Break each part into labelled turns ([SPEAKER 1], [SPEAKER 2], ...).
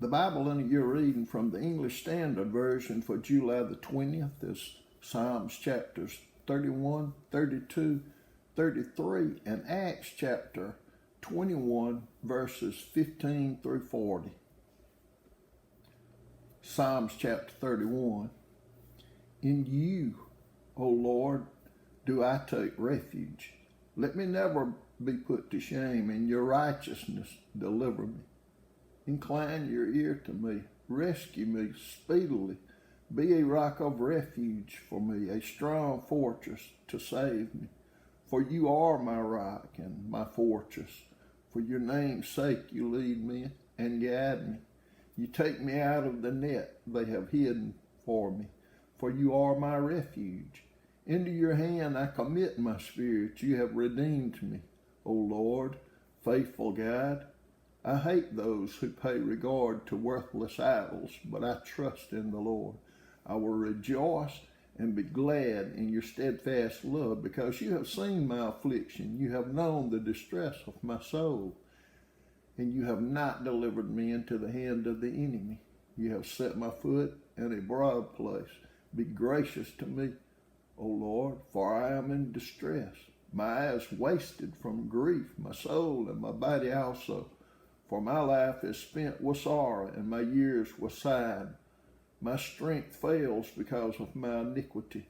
[SPEAKER 1] The Bible in your reading from the English Standard Version for July the 20th is Psalms chapters 31, 32, 33, and Acts chapter 21, verses 15 through 40. Psalms chapter 31. In you, O Lord, do I take refuge. Let me never be put to shame. In your righteousness deliver me. Incline your ear to me. Rescue me speedily. Be a rock of refuge for me, a strong fortress to save me. For you are my rock and my fortress. For your name's sake you lead me and guide me. You take me out of the net they have hidden for me. For you are my refuge. Into your hand I commit my spirit. You have redeemed me, O Lord, faithful God. I hate those who pay regard to worthless idols, but I trust in the Lord. I will rejoice and be glad in your steadfast love, because you have seen my affliction. You have known the distress of my soul, and you have not delivered me into the hand of the enemy. You have set my foot in a broad place. Be gracious to me, O Lord, for I am in distress. My eyes wasted from grief, my soul and my body also. For my life is spent with sorrow, and my years with sighing. My strength fails because of my iniquity,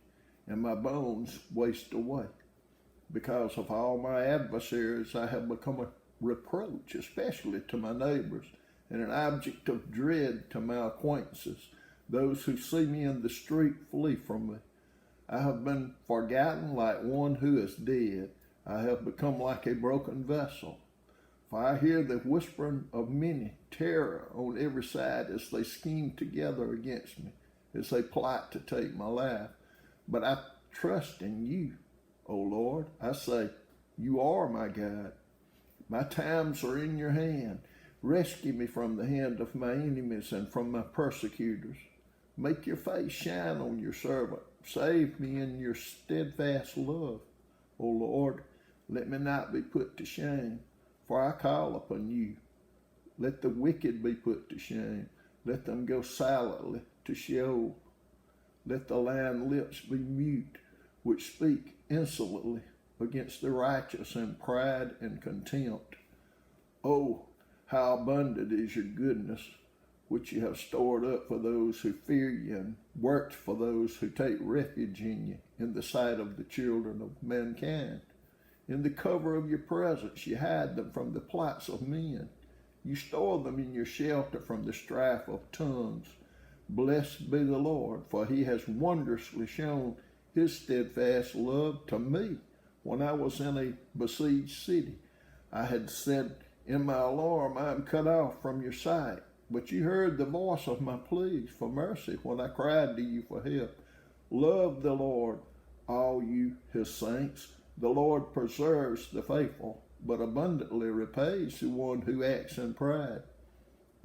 [SPEAKER 1] and my bones waste away. Because of all my adversaries, I have become a reproach, especially to my neighbors, and an object of dread to my acquaintances. Those who see me in the street flee from me. I have been forgotten like one who is dead. I have become like a broken vessel. For I hear the whispering of many, terror on every side as they scheme together against me, as they plot to take my life. But I trust in you, O Lord. I say, you are my God. My times are in your hand. Rescue me from the hand of my enemies and from my persecutors. Make your face shine on your servant. Save me in your steadfast love, O Lord. Let me not be put to shame, for I call upon you. Let the wicked be put to shame. Let them go silently to Sheol. Let the lying lips be mute, which speak insolently against the righteous in pride and contempt. Oh, how abundant is your goodness, which you have stored up for those who fear you, and worked for those who take refuge in you, in the sight of the children of mankind. In the cover of your presence you hide them from the plots of men. You store them in your shelter from the strife of tongues. Blessed be the Lord, for he has wondrously shown his steadfast love to me when I was in a besieged city. I had said in my alarm, I am cut off from your sight. But you heard the voice of my pleas for mercy when I cried to you for help. Love the Lord, all you his saints. The Lord preserves the faithful, but abundantly repays the one who acts in pride.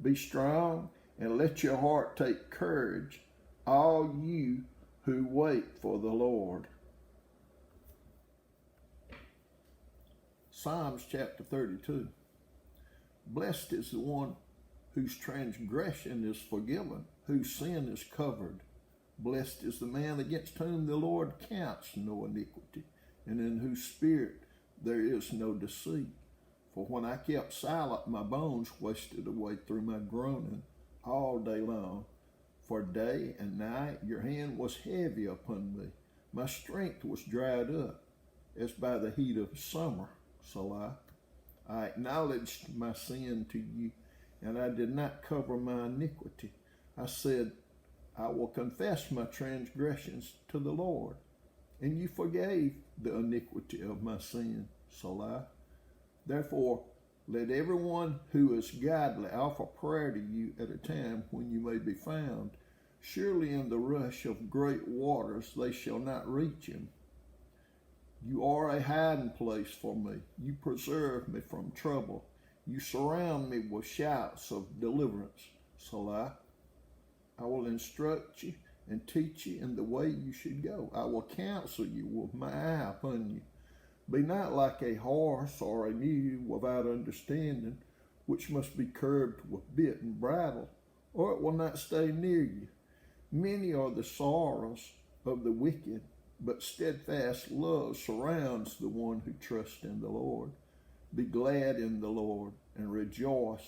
[SPEAKER 1] Be strong and let your heart take courage, all you who wait for the Lord. Psalms chapter 32. Blessed is the one whose transgression is forgiven, whose sin is covered. Blessed is the man against whom the Lord counts no iniquity, and in whose spirit there is no deceit. For when I kept silent, my bones wasted away through my groaning all day long. For day and night your hand was heavy upon me. My strength was dried up, as by the heat of summer. Selah. I acknowledged my sin to you, and I did not cover my iniquity. I said, I will confess my transgressions to the Lord, and you forgave the iniquity of my sin. Selah. Therefore, let everyone who is godly offer prayer to you at a time when you may be found. Surely in the rush of great waters they shall not reach him. You are a hiding place for me. You preserve me from trouble. You surround me with shouts of deliverance. Selah. I will instruct you and teach you in the way you should go. I will counsel you with my eye upon you. Be not like a horse or a mule without understanding, which must be curbed with bit and bridle, or it will not stay near you. Many are the sorrows of the wicked, but steadfast love surrounds the one who trusts in the Lord. Be glad in the Lord and rejoice,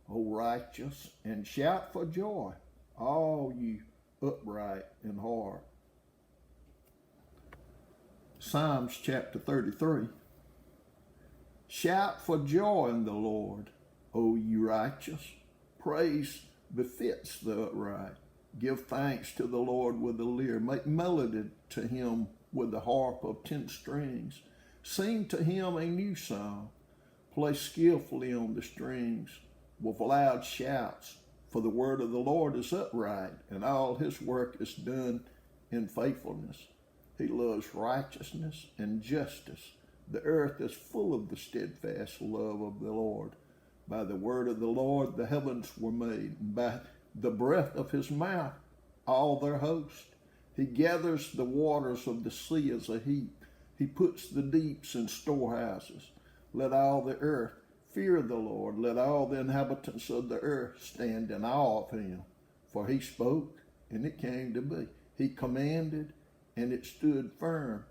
[SPEAKER 1] O righteous, and shout for joy, all you upright in heart. Psalms chapter 33. Shout for joy in the Lord, O you righteous. Praise befits the upright. Give thanks to the Lord with the lyre. Make melody to him with the harp of 10 strings. Sing to him a new song. Play skillfully on the strings with loud shouts. For the word of the Lord is upright, and all his work is done in faithfulness. He loves righteousness and justice. The earth is full of the steadfast love of the Lord. By the word of the Lord the heavens were made, and by the breath of his mouth all their host. He gathers the waters of the sea as a heap. He puts the deeps in storehouses. Let all the earth fear the Lord. Let all the inhabitants of the earth stand in awe of him. For he spoke, and it came to be. He commanded, and it stood firm.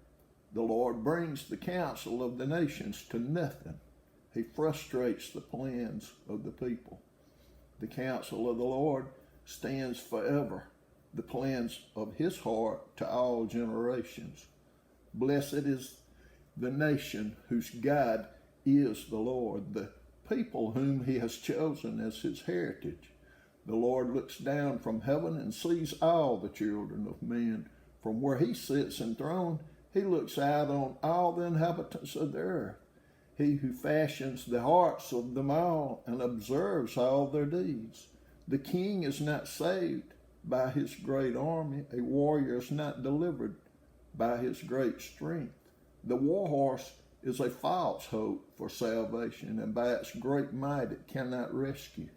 [SPEAKER 1] The Lord brings the counsel of the nations to nothing. He frustrates the plans of the people. The counsel of the Lord stands forever, the plans of his heart to all generations. Blessed is the nation whose God is the Lord, the people whom he has chosen as his heritage. The Lord looks down from heaven and sees all the children of men. From where he sits enthroned, he looks out on all the inhabitants of the earth. He who fashions the hearts of them all and observes all their deeds. The king is not saved by his great army. A warrior is not delivered by his great strength. The war horse is a false hope for salvation, and by its great might it cannot rescue.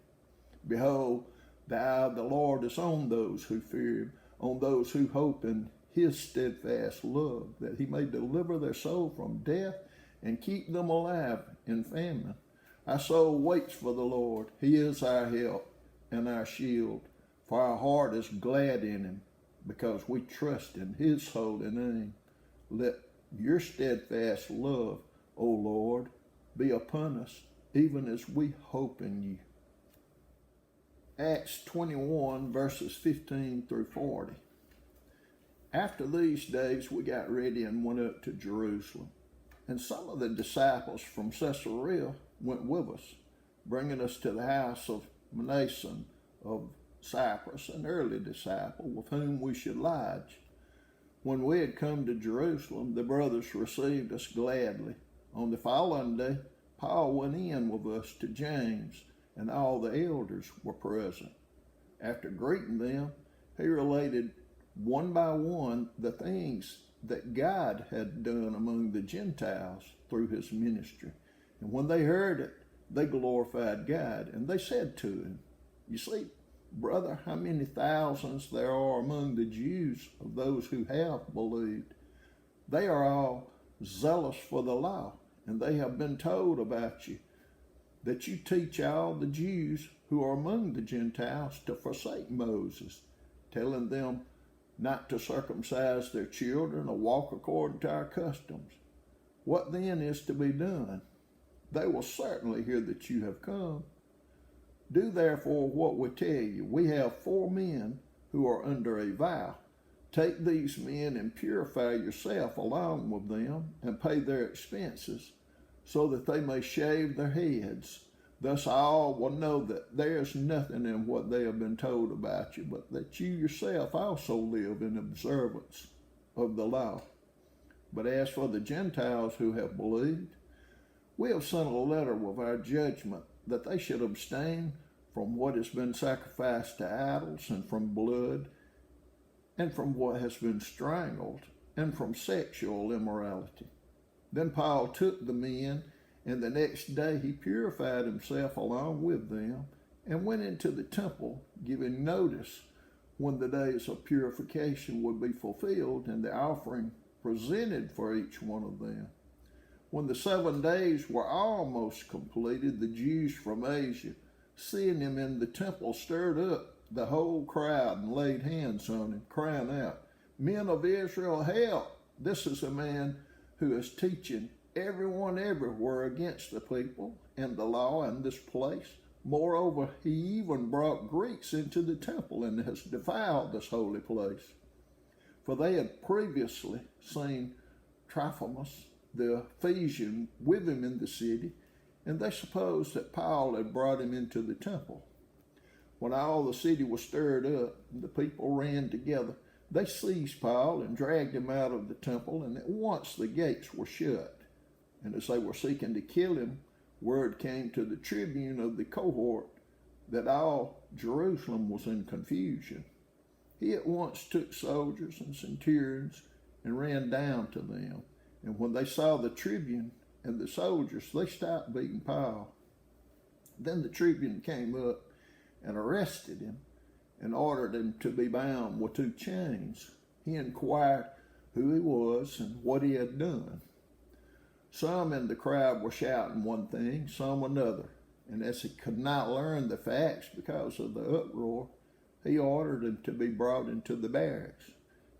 [SPEAKER 1] Behold, the eye of the Lord is on those who fear him, on those who hope in his steadfast love, that he may deliver their soul from death and keep them alive in famine. Our soul waits for the Lord. He is our help and our shield, for our heart is glad in him, because we trust in his holy name. Let your steadfast love, O Lord, be upon us, even as we hope in you. Acts 21, verses 15 through 40. After these days, we got ready and went up to Jerusalem. And some of the disciples from Caesarea went with us, bringing us to the house of Manason of Cyprus, an early disciple, with whom we should lodge. When we had come to Jerusalem, the brothers received us gladly. On the following day, Paul went in with us to James, and all the elders were present. After greeting them, he related one by one the things that God had done among the Gentiles through his ministry. And when they heard it, they glorified God, and they said to him, "You see, brother, how many thousands there are among the Jews of those who have believed. They are all zealous for the law, and they have been told about you, that you teach all the Jews who are among the Gentiles to forsake Moses, telling them not to circumcise their children or walk according to our customs. What then is to be done? They will certainly hear that you have come. Do therefore what we tell you. We have 4 men who are under a vow. Take these men and purify yourself along with them, and pay their expenses, so that they may shave their heads. Thus all will know that there is nothing in what they have been told about you, but that you yourself also live in observance of the law. But as for the Gentiles who have believed, we have sent a letter with our judgment, that they should abstain from what has been sacrificed to idols, and from blood, and from what has been strangled, and from sexual immorality." Then Paul took the men, and the next day he purified himself along with them, and went into the temple, giving notice when the days of purification would be fulfilled, and the offering presented for each one of them. When the 7 days were almost completed, the Jews from Asia, seeing him in the temple, stirred up the whole crowd and laid hands on him, crying out, "Men of Israel, help! This is a man who is teaching everyone everywhere against the people and the law in this place. Moreover, he even brought Greeks into the temple and has defiled this holy place." For they had previously seen Trophimus, the Ephesian, with him in the city, and they supposed that Paul had brought him into the temple. When all the city was stirred up and the people ran together, they seized Paul and dragged him out of the temple, and at once the gates were shut. And as they were seeking to kill him, word came to the tribune of the cohort that all Jerusalem was in confusion. He at once took soldiers and centurions and ran down to them. And when they saw the tribune and the soldiers, they stopped beating Paul. Then the tribune came up and arrested him and ordered him to be bound with 2 chains. He inquired who he was and what he had done. Some in the crowd were shouting one thing, some another, and as he could not learn the facts because of the uproar, he ordered him to be brought into the barracks.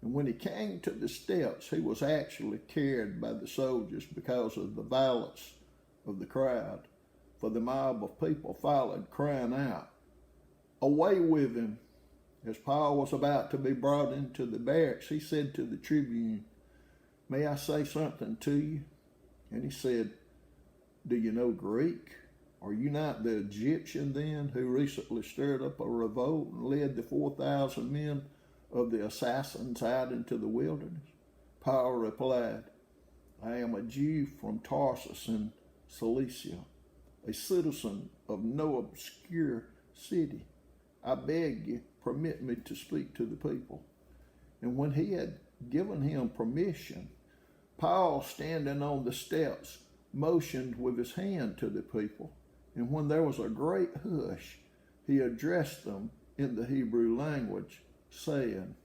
[SPEAKER 1] And when he came to the steps, he was actually carried by the soldiers because of the violence of the crowd. For the mob of people followed, crying out, "Away with him!" As Paul was about to be brought into the barracks, he said to the tribune, "May I say something to you?" And he said, "Do you know Greek? Are you not the Egyptian then who recently stirred up a revolt and led the 4,000 men of the assassins out into the wilderness?" Paul replied, "I am a Jew from Tarsus in Cilicia, a citizen of no obscure city. I beg you, permit me to speak to the people." And when he had given him permission, Paul, standing on the steps, motioned with his hand to the people. And when there was a great hush, he addressed them in the Hebrew language, saying,